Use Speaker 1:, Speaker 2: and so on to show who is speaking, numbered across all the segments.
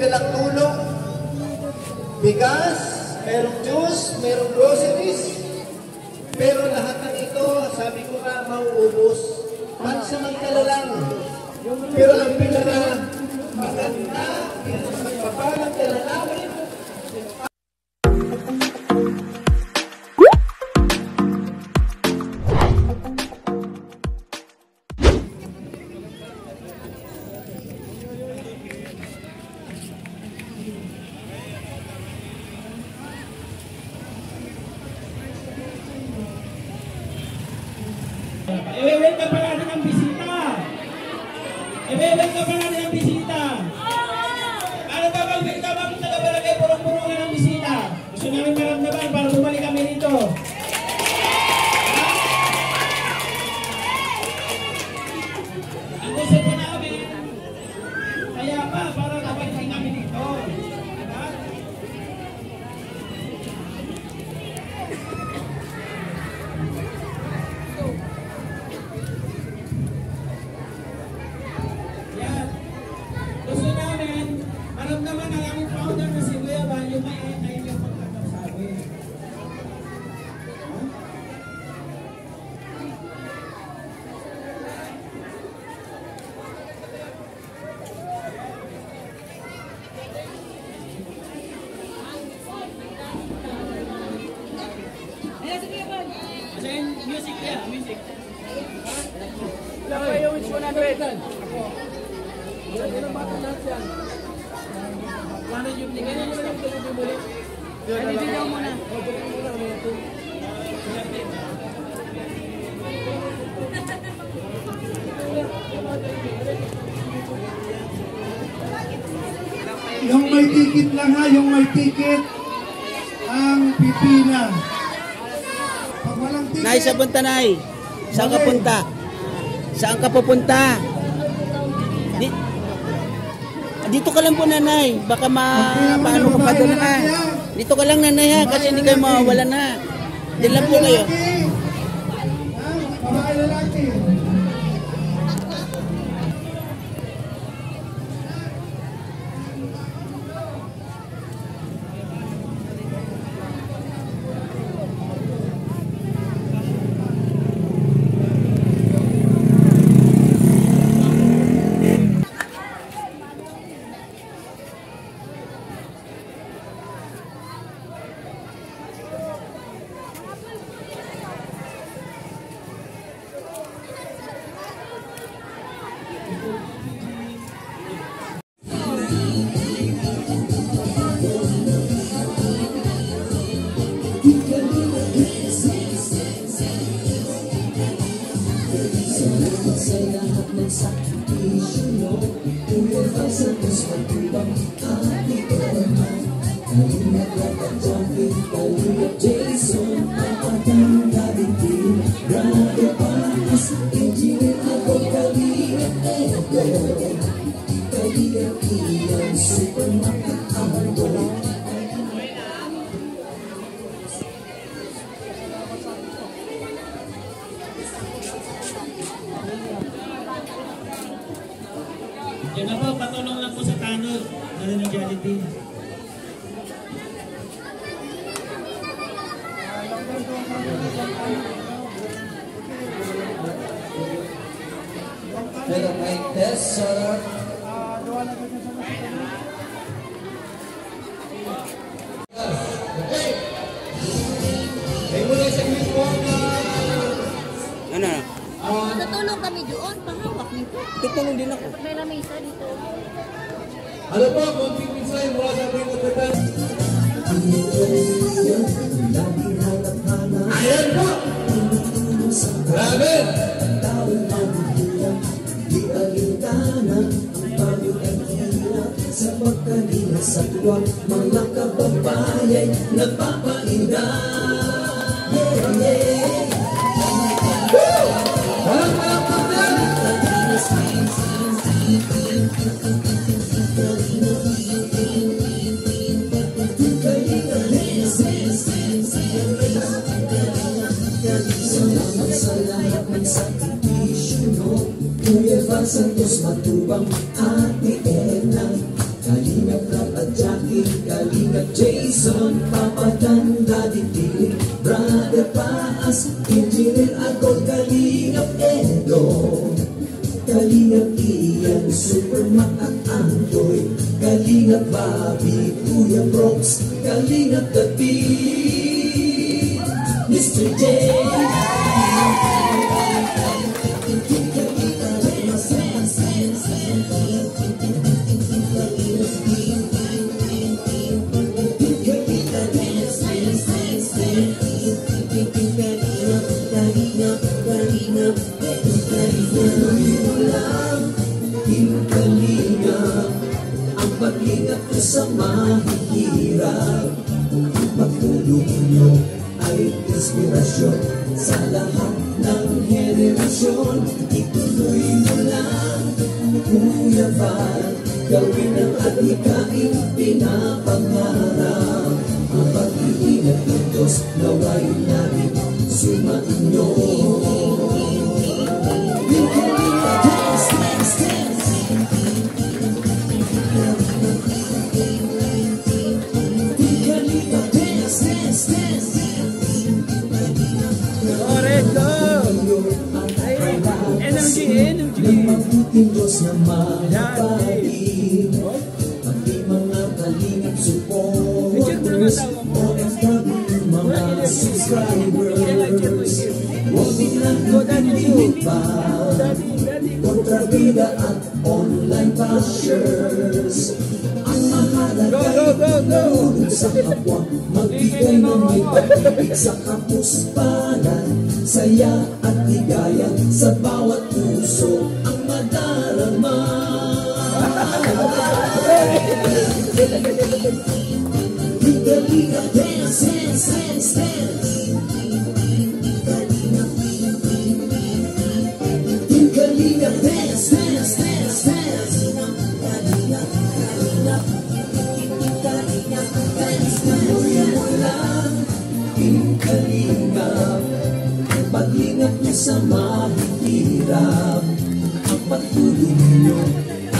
Speaker 1: pinadalang tulong, bigas, merong juice, merong groceries. Pero lahat ng ito, sabi ko nga, mauubos. Pansamantala lang. Pero ang pinaka maganda, pinaka namin,
Speaker 2: i-welcome pa natin ang bisita. I-welcome pa natin ang bisita. Ano ba pag-welcome ang taga-barangay purong-purungan ng bisita? Gusto namin maramdaman para bumalik kami dito. Ang gusto po namin, kaya pa para nabalik kami dito. Naman ang aming founder na si Kuya Van, yung may yung pagkakasabi. Kasi music niya, music. Wala pa yung which 100. Yan ang bata lahat yan. Ano yung tingin nyo naman yung tulog mo ulit? Ano yung daw muna?
Speaker 3: Yung may ticket lang ha, yung may ticket ang pipila. Pag walang ticket...
Speaker 4: Nay, sa punta, Nay. Saan ka punta? Saan ka pupunta? Dito ka lang po, Nanay. Baka paano ka pa doon, ha? Dito ka lang, Nanay, ha? Kasi hindi kayo mawawala na. Diyan lang po kayo.
Speaker 3: Babae lalaki.
Speaker 5: Sa lahat ng sakripisyo mo, umibang sa pusmatubang ati-eman. Kalingat at jumping, kalingat Jason, kapatang nabigil, grabe panas, engineer ako kalingat ego. Kalingat iyong super makaambo.
Speaker 2: Yan na po, patulong lang po sa tanod. Ano ng Jollibee.
Speaker 5: Pero may test, sir.
Speaker 4: Ano?
Speaker 6: Tutulong kami doon, pahawak nito.
Speaker 4: Tutulong din ako.
Speaker 6: May lamesa dito.
Speaker 1: Ano po, konting minsan mula sa ating kapitan. Ayan po! Grabe!
Speaker 5: Sa pagkanila sa tuwang mga kababayay nagpapainda. Yeah, yeah. Salamat sa lahat ng sakripisyo mo, Kuya Val Santos Matubang, Ate Erna, Kalinga Son, Papa Dan, Daddy Philip, Brother Paas, Engineer Agol, Kalingap Edo, Kalingap Ian, Superman at Andoy, Kalingap Bobby, Kuya Brooks, Kalingap David, Mr. J. Ang pag-ingat ko sa mahihirap, pagtulong nyo ay inspirasyon sa lahat ng henerasyon. Ituloy mo lang, Kuya Val, gawin ang adhikain pinapangarap. Ang pag-iingat ng Diyos naway namin sumainyo. Mabuting Diyos na mapapalin, pati mga kalingap supporters, OFW mga subscribers, huwag nilang pagpiliin pa, kontrabida at online bashers. Ang mahalaga ay tulong sa kapwa, magbigay ng may pag-ibig sa kapuspanan, saya at ligaya sa bawat puso ang madarama. Liga-liga, dance, dance, dance, dance. Liga-liga, dance, dance, dance, dance. Tuloy mo lang, Kalingap, pag-ingat niyo sa mahihirap. Ang pagtulong niyo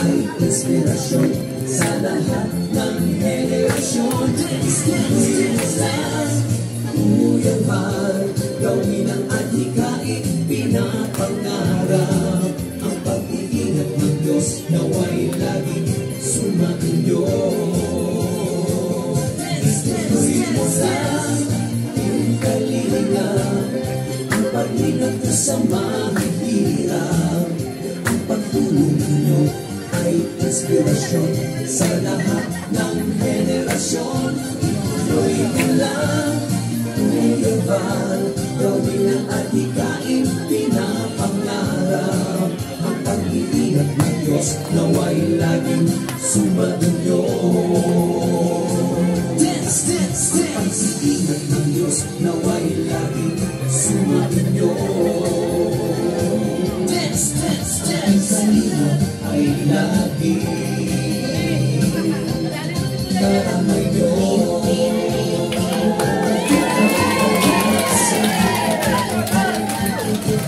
Speaker 5: ay inspirasyon sa lahat ng henerasyon. Tuloy mo lang, Kuya Val, gawin ang adhikain pinapangarap. Ang pag-iingat ng Diyos naway laging sumainyo. Tuloy mo lang, Kalingap, ang pag-ingat niyo sa mahihirap. Ang pagtulong niyo ay inspirasyon sa lahat ng henerasyon. Tuloy mo lang, Kuya Val, gawin ang adhikain pinapangarap. Ang pag-iingat ng Diyos naway laging sumainyo. Dance, dance, dance. Ang pag-iingat ng Diyos naway laging sumainyo. Dance, dance, dance. Ang Kalingap ay laging karamay nyo.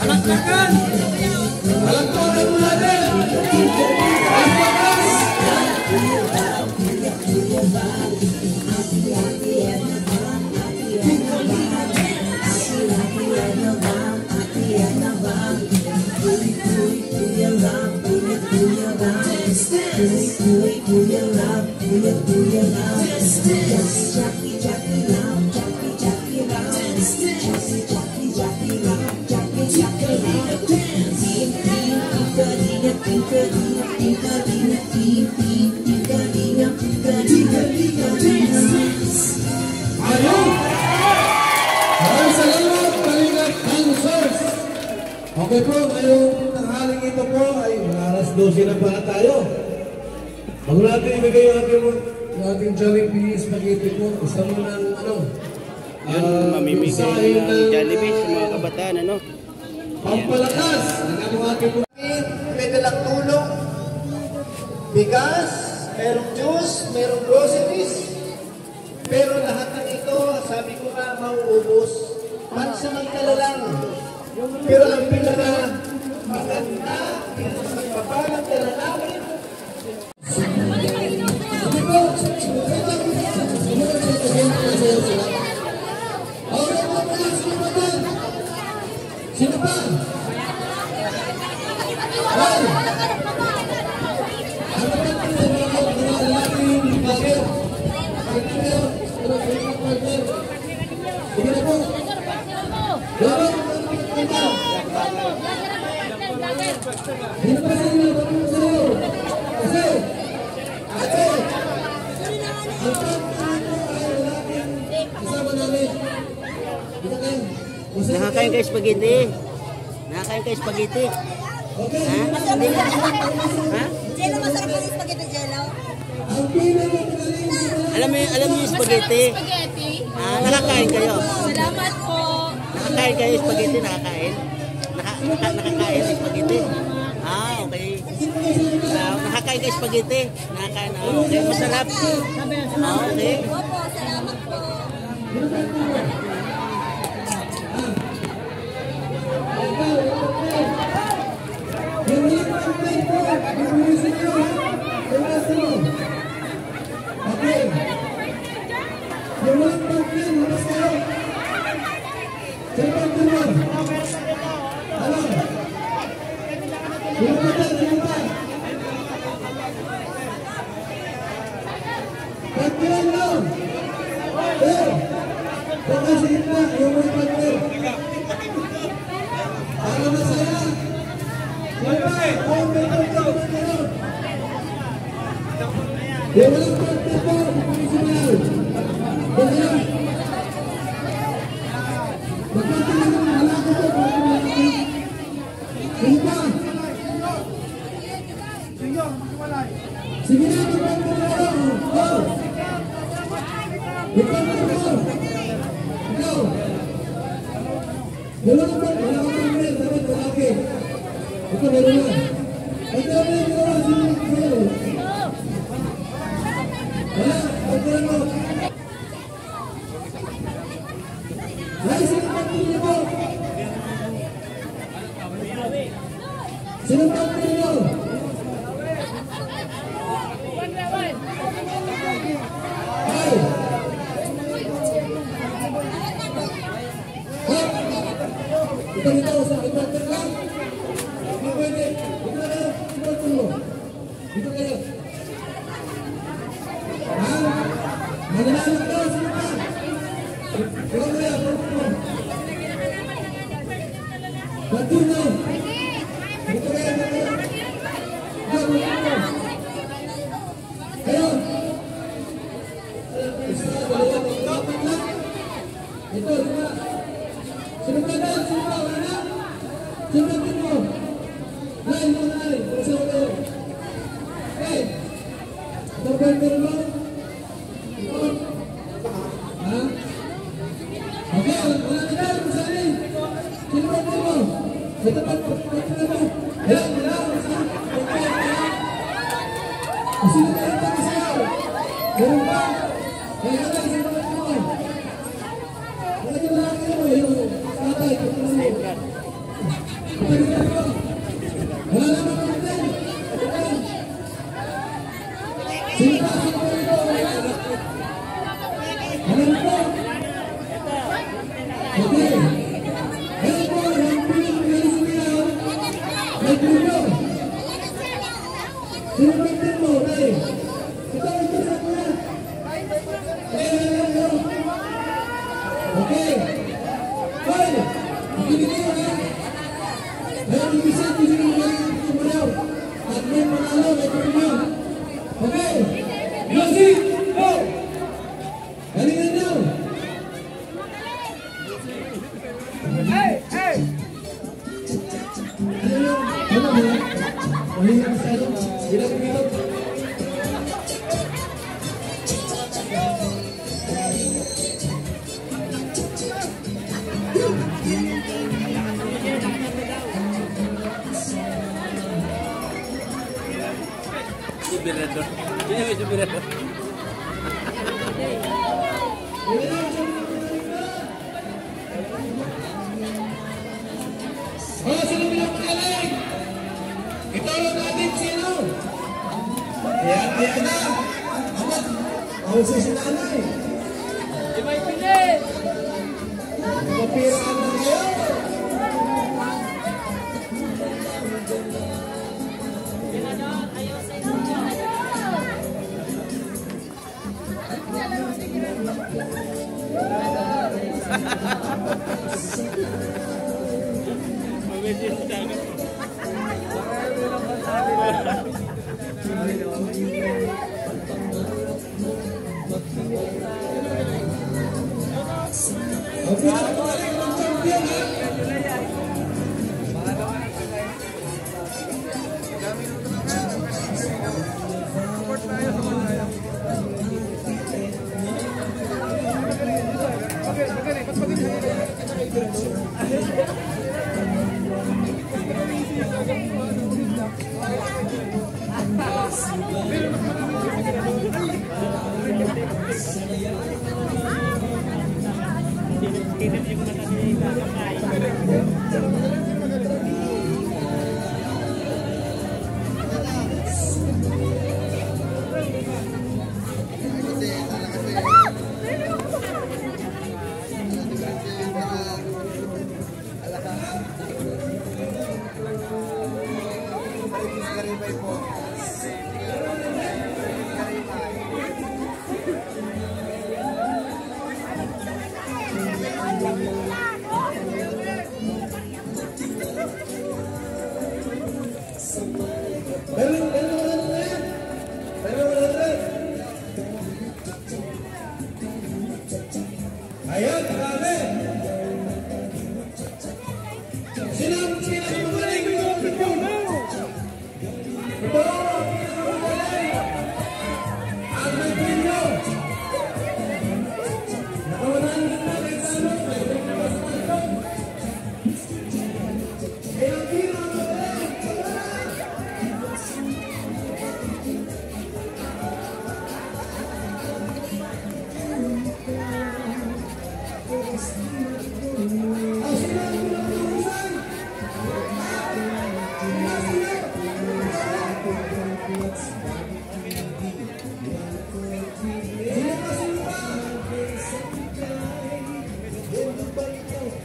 Speaker 1: Palakpakan! Palakpakan mo natin! Ayun! Maraming salamat, Kalingap Dancers! Okay po, ngayong tanghaling ito po ay alas 12 na para tayo. Bago natin ibigay yung ating Jollibee Spaghetti po, isa mo ng
Speaker 4: Yun, mamimigay ng Jollibee sa mga kabataan, ano?
Speaker 1: pampalakas ng ating po.
Speaker 3: May dalang tulong, bigas, merong juice, merong groceries. Pero lahat ng ito, sabi ko nga, mauubos. Pansamantala lang. Pero ang pinaka maganda, pagpapalang namin. Sige po,
Speaker 1: Dito pa sa inyo, dito pa sa inyo. Kasi, ang pagkaano ay laging kasama namin. Dito kayo.
Speaker 4: Nakakain kayo spaghetti. Nakakain kayo spaghetti.
Speaker 1: Okay.
Speaker 4: Ha? Hindi ka? Ha?
Speaker 6: Jello, masarap ang spaghetti jello.
Speaker 1: Ang pinakamagaling
Speaker 4: Alam mo yung spaghetti?
Speaker 6: Spaghetti.
Speaker 4: Ah, nakakain kayo.
Speaker 6: Salamat po.
Speaker 4: Nakakain kayo spaghetti, nakakain? Nakakain ng spaghetti? Ah, okay. Nakakain kayo spaghetti? Nakakain, okay. Masarap. Ah, okay.
Speaker 6: Opo, salamat po.
Speaker 1: yung walang pag-play po, ibulisin nyo. Ibulisin nyo. Okay. Yung walang pag-play, labas kayo. Sino pag-play? Ano? Sino pag-play? Sino pag-play? Pag-play nyo. Eh, baka sa gitna, yung walang pag-play. Para masaya. Yung walang pagpapit po, ipulisin nyo. Magpapit nyo, malako po, sige pa. Sige na, magpapit nyo. Magpapit nyo. Ikaw. Wala ka pagpapit, dapat malaki. Ito meron na. Ito meron na. Wala, pagkaran mo. Ay, sino pagkaran mo? Sino pagkaran mo? Ay! Ito, sa pagkaran lang. Hindi pwede. Ito na kayo. Ito mo. Ito kayo. Ha? Mananalag ka. Sino ka? Ikaw na yan. Bato na. Ito kayo. Kayo. Isa, dalawa, dapat lang. Ito, diba? Sino ka na? Sino ka? Wala na? Sino ka mo? Lain mo na lain. Kasi ako kayo. Okay. Ito ba yung mo? Ito. Ha? Okay. Wala na dahil. Masali. Sino ka mo? Ito pa. Ito mo. Ayan. Wala. Okay. Sino ka ito masayaw? Ganun ba? Kaya ka sino ka mo? Wala ka lang kayo. Yung tatay. Ito mo. Wala naman ang din. Sino ba? Ano po? Okay. Ano po? Yung pinag-pinag-pinag may puno. Sino ba din mo? Ito sa kuya. Okay. Fine. Ibigay ko na. Meron isa, hindi mo magaling at may panalo, may premium. Okay. Music, go! Galingan nyo. Hey! Hey! Ano ba? Mahina masyado. Ilang minut.
Speaker 2: Subirado. Sino may subirado?
Speaker 1: Sino pinapagaling? Ito lang natin sino? Ayan na. Ako si nanay.
Speaker 2: Di may pilit!
Speaker 1: Kapiraan na kayo.
Speaker 2: Mag-medyo sa dagat.
Speaker 1: Ang pinakamaling ng champion, ha? Ayan, grabe! Sino ang pinakamagaling? Ito! Ang nagpinyo! Nakawalan din natin sa ano? Kaya pinakamagaling!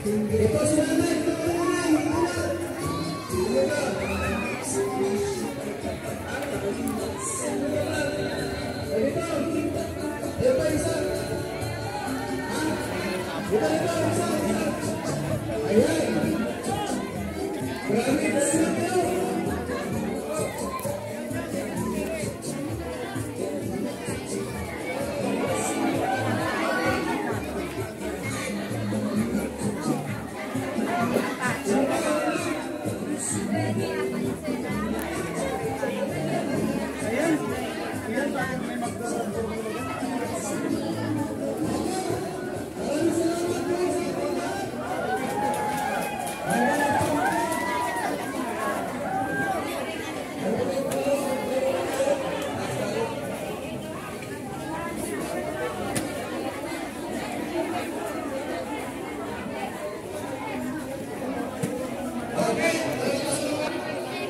Speaker 1: Ito si nanay, ito si nanay, ito isa. Ayan. Grabe,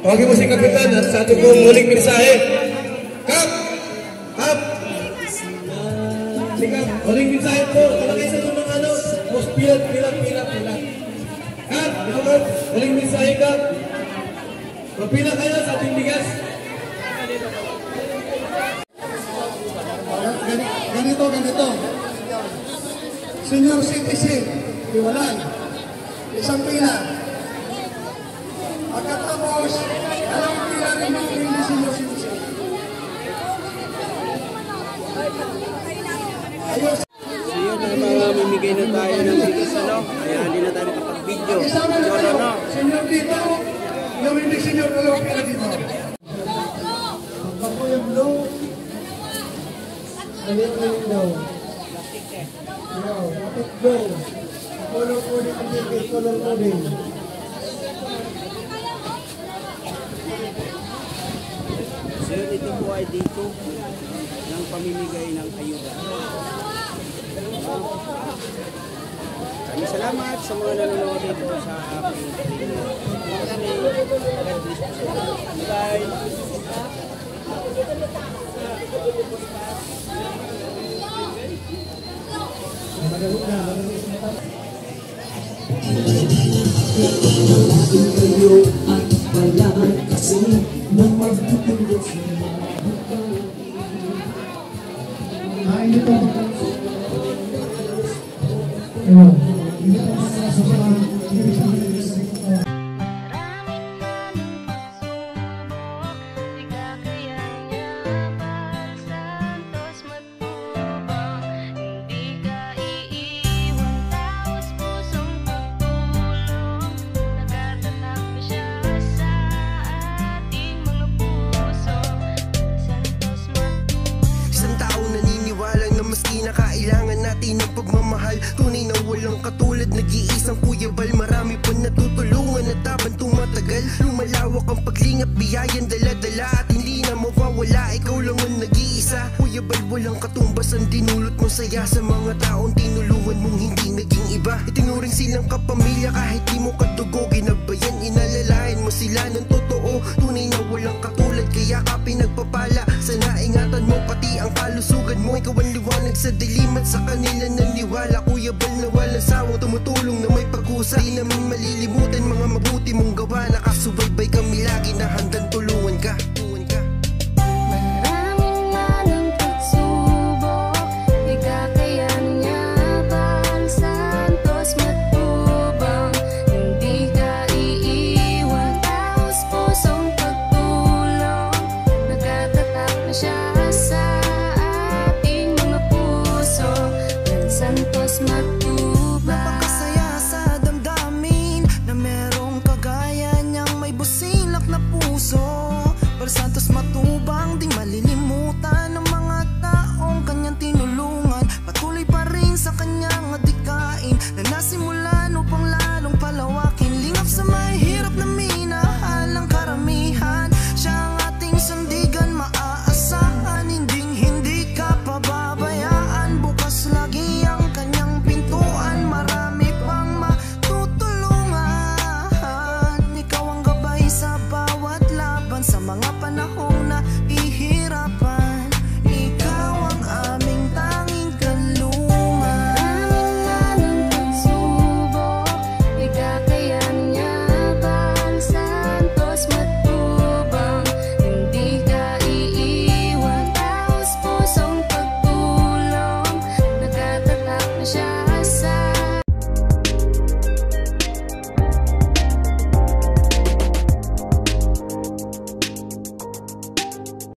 Speaker 1: Tawagin mo si Kapitan at sa ating pong muling mensahe. Kap! Kap! Si Kap, muling mensahe po. Talagay sa ng ano, most pila. Kap! Ito Kap, muling mensahe Kap. Mapila kayo sa ating bigas.
Speaker 3: Ganito. Senior citizen, iwalan. Isang pila. Pagkatapos, alam mo pila rin mga hindi senior citizen. Ayos.
Speaker 2: So yun, mamimigay na tayo ng bigas, ano? Kaya hindi na tayo nakapag-video.
Speaker 3: Isama na kayo, senior dito, yung hindi senior, dalawang pila dito. Ako yung blue. Ano yung blue? Kapit blue. Color coding ang ticket, color coding.
Speaker 2: So yun, ito po ay dito ng pamimigay ng ayuda. Maraming salamat sa mga nanonood dito sa aking video. Bye!
Speaker 5: Kayo at bayan kasi na magpupulot sa
Speaker 3: Hindi po. Ewan. Hindi po sa
Speaker 7: Hindi ka iiwan, taos na kailangan natin ng pagmamahal. Tunay na walang katulad, nag-iisang Kuya Bal. Marami pa natutulungan at habang tumatagal, lumalawak ang paglingap, biyayan dala-dala at hindi na mawawala. Ikaw lang ang nag-iisa, Kuya Bal, walang katumbas ang dinulot mo saya sa mga taong tinulungan mong hindi naging iba. Itinuring silang kapamilya kahit di mo katugo, ginabayan, inalalayan mo sila ng totoo. Tunay na walang katulad, kaya ka pinagpapala. Sana ingatan mo pati ang kalusugan mo. Ikaw ang liwanag sa dilim at sa kanila naniwala. Kuya Bal na walang sawang tumutulong na may pag-usa. Di namin malilimutan mga mabuti mong gawa. Nakasubaybay kami lagi na handang tulungan ka.